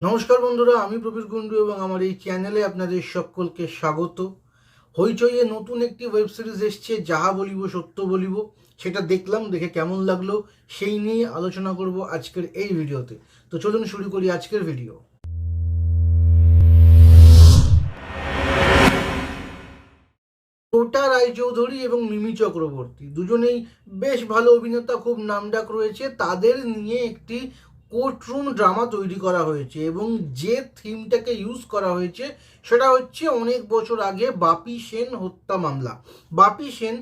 নমস্কার বন্ধুরা, আমি প্রবীর কুণ্ডু এবং আমার এই চ্যানেলে আপনাদের সকলকে স্বাগত। হইচইয়ে নতুন একটি ওয়েব সিরিজ এসছে, যাহা বলিব সত্য বলিব। সেটা দেখলাম, দেখে কেমন লাগলো সেই নিয়ে আলোচনা করব আজকের এই ভিডিওতে। তো চলুন শুরু করি আজকের ভিডিও। টোটা রায়চৌধুরী এবং মিমি চক্রবর্তী দুজনেই বেশ ভালো অভিনেতা, খুব নামডাক রয়েছে। তাদের নিয়ে একটি কোর্টরুম ড্রামা তৈরি করা হয়েছে এবং যে থিমটাকে ইউজ করা হয়েছে সেটা হচ্ছে অনেক বছর আগে বাপি সেন হত্যা মামলা। বাপি সেন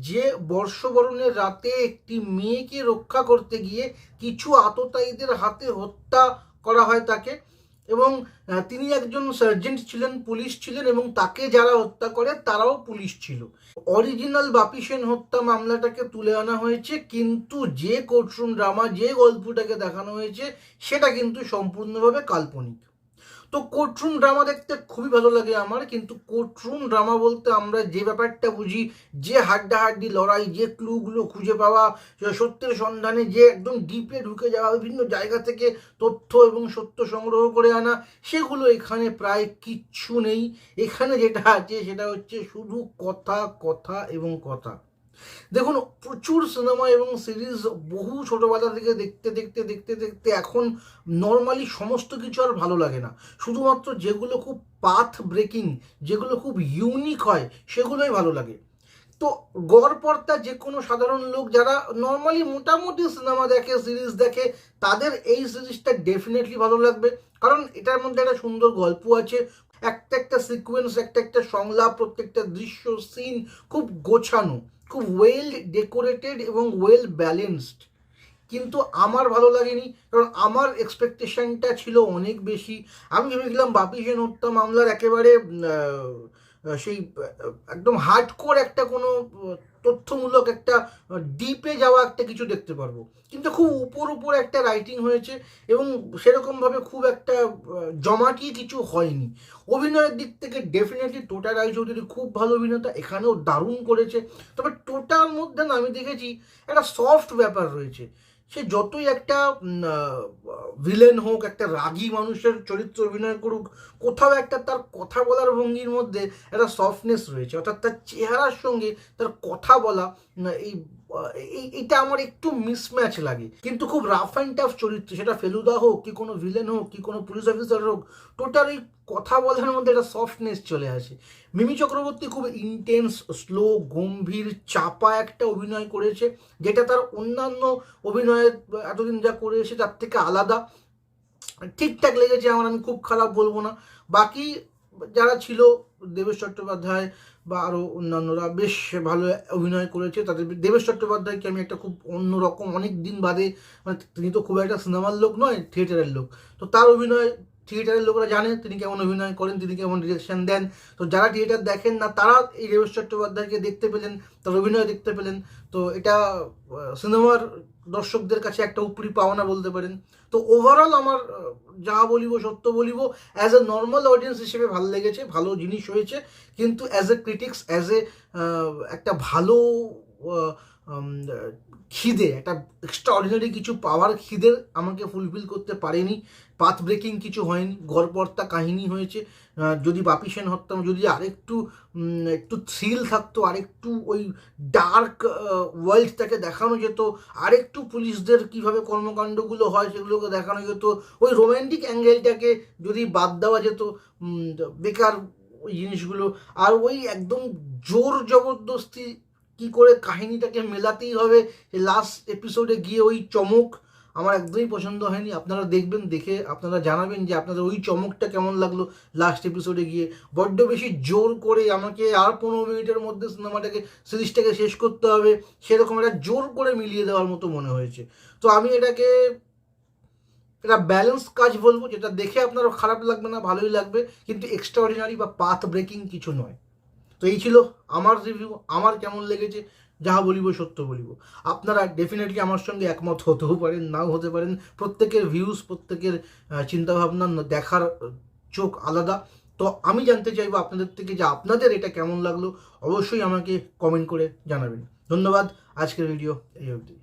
যে বর্ষবরণের রাতে একটি মেয়েকে রক্ষা করতে গিয়ে কিছু আততায়ীদের হাতে হত্যা করা হয় তাকে, এবং তিনি একজন সার্জেন্ট ছিলেন, পুলিশ ছিলেন, এবং তাকে যারা হত্যা করে তারাও পুলিশ ছিল। অরিজিনাল বাপি সেন হত্যা মামলাটাকে তুলে আনা হয়েছে, কিন্তু যে কোর্টরুম ড্রামা, যে গল্পটাকে দেখানো হয়েছে সেটা কিন্তু সম্পূর্ণভাবে কাল্পনিক। তো কোর্টরুম ড্রামা দেখতে খুবই ভালো লাগে আমার, কিন্তু কোর্টরুম ড্রামা বলতে আমরা যে ব্যাপারটা বুঝি, যে হাড্ডাহাড্ডি লড়াই, যে ক্লুগুলো খুঁজে পাওয়া, সত্যের সন্ধানে যে একদম ডিপে ঢুকে যাওয়া, বিভিন্ন জায়গা থেকে তথ্য এবং সত্য সংগ্রহ করে আনা, সেগুলো এখানে প্রায় কিচ্ছু নেই। এখানে যেটা আছে সেটা হচ্ছে শুধু কথা কথা এবং কথা। দেখুন, প্রচুর সিনেমা এবং সিরিজ বহু ছোটোবেলা থেকে দেখতে দেখতে দেখতে দেখতে এখন নর্মালি সমস্ত কিছু আর ভালো লাগে না। শুধুমাত্র যেগুলো খুব পাথ ব্রেকিং, যেগুলো খুব ইউনিক হয়, সেগুলোই ভালো লাগে। তো গড়পড়তা যে কোনো সাধারণ লোক যারা নর্মালি মোটামুটি সিনেমা দেখে, সিরিজ দেখে, তাদের এই সিরিজটা ডেফিনেটলি ভালো লাগবে। কারণ এটার মধ্যে একটা সুন্দর গল্প আছে, একটা একটা সিকোয়েন্স, একটা একটা সংলাপ, প্রত্যেকটা দৃশ্য, সিন খুব গোছানো, খুব ওয়েল ডেকোরেটেড এবং ওয়েল ব্যালেন্সড। কিন্তু আমার ভালো লাগেনি, কারণ আমার এক্সপেকটেশনটা ছিল অনেক বেশি। আমি ভেবেছিলাম বাপি সেন হত্যা মামলার একেবারে সেই একদম হার্ডকোর একটা কোনো তথ্যমূলক একটা ডিপে যাওয়া একটা কিছু দেখতে পারবো, কিন্তু খুব উপর উপর একটা রাইটিং হয়েছে এবং সেরকমভাবে খুব একটা জমাটি কিছু হয়নি। অভিনয়ের দিক থেকে ডেফিনেটলি টোটা রায়চৌধুরী খুব ভালো অভিনেতা, এখানেও দারুণ করেছে। তবে টোটার মধ্যে না আমি দেখেছি একটা সফট ব্যাপার রয়েছে। সে যতই একটা ভিলেন হোক, একটা রাগী মানুষের চরিত্র অভিনয় করুক, কোথাও একটা তার কথা বলার ভঙ্গির মধ্যে একটা সফটনেস রয়েছে, অর্থাৎ তার চেহারার সঙ্গে তার কথা বলা, এই এইটা আমার একটু মিসম্যাচ লাগে। কিন্তু খুব রাফ অ্যান্ড টাফ চরিত্র, সেটা ফেলুদা হোক কি কোনো ভিলেন হোক কি কোনো পুলিশ অফিসার হোক, টোটাল এই কথা বলার মধ্যে একটা সফটনেস চলে আসে। মিমি চক্রবর্তী খুব ইন্টেন্স, স্লো, গম্ভীর, চাপা একটা অভিনয় করেছে, যেটা তার অন্যান্য অভিনয়ের এতদিন যা করে এসে তার থেকে আলাদা। ঠিকঠাক লেগেছে আমার, আমি খুব খারাপ বলবো না। বাকি যারা ছিল, দেবেশ চট্টোপাধ্যায় বা আরও অন্যান্যরা বেশ ভালো অভিনয় করেছে। তাদের দেবেশ চট্টোপাধ্যায়কে আমি একটা খুব অন্যরকম, অনেক দিন বাদে, মানে তিনি তো খুব একটা সিনেমার লোক নয়, থিয়েটারের লোক, তো তার অভিনয় থিয়েটারের লোকরা জানে তিনি কেমন অভিনয় করেন, তিনি কেমন ডিরেকশন দেন। তো যারা থিয়েটার দেখেন না তারা এই দেবেশ চট্টোপাধ্যায়কে দেখতে পেলেন, তার অভিনয় দেখতে পেলেন। তো এটা সিনেমার দর্শকদের কাছে একটা উপরি পাওনা বলতে পারেন। তো ওভারঅল আমার যাহা বলিব সত্য বলিব অ্যাজ এ নর্মাল অডিয়েন্স হিসেবে ভালো লেগেছে, ভালো জিনিস হয়েছে। কিন্তু as a critics, as a একটা ভালো খিদে, একটা এক্সট্রা অর্ডিনারি কিছু পাওয়ার খিদে আমাকে ফুলফিল করতে পারেনি। পাথ ব্রেকিং কিছু হয়নি, গড়পড়তা কাহিনী হয়েছে। যদি বাপি সেন হত্যা যদি আরেকটু একটু থ্রিল থাকতো, আরেকটু ওই ডার্ক ওয়ার্ল্ডটাকে দেখানো যেত, আরেকটু পুলিশদের কিভাবে কর্মকাণ্ডগুলো হয় সেগুলোকে দেখানো যেত, ওই রোম্যান্টিক অ্যাঙ্গেলটাকে যদি বাদ দেওয়া যেত, বেকার ওই জিনিসগুলো। আর ওই একদম জোর জবরদস্তি কি করে কাহিনীটাকে মেলাতেই হবে লাস্ট এপিসোডে গিয়ে, ওই চমক আমার একদমই পছন্দ হয়নি। আপনারা দেখবেন, দেখে আপনারা জানাবেন যে আপনাদের ওই চমকটা কেমন লাগলো লাস্ট এপিসোডে গিয়ে। বড্ড বেশি জোর করে আমাকে আর 15 মিনিটের মধ্যে সিরিজটাকে শেষ করতে হবে, সেরকম একটা জোর করে মিলিয়ে দেওয়ার মতো মনে হয়েছে। তো আমি এটাকে এটা ব্যালেন্স কাজ বলবো, যেটা দেখে আপনারও খারাপ লাগবে না, ভালোই লাগবে, কিন্তু এক্সট্রা অর্ডিনারি বা পাথ ব্রেকিং কিছু নয়। তো এই ছিল আমার রিভিউ, আমার কেমন লেগেছে, যাহা বলিব সত্য বলিব। আপনারা ডেফিনেটলি আমার সঙ্গে একমত হতেও পারেন, নাও হতে পারেন। প্রত্যেকের ভিউজ, প্রত্যেকের চিন্তাভাবনা, দেখার চোখ আলাদা। তো আমি জানতে চাইবো আপনাদের থেকে যে আপনাদের এটা কেমন লাগলো, অবশ্যই আমাকে কমেন্ট করে জানাবেন। ধন্যবাদ, আজকের ভিডিও এই অবধি।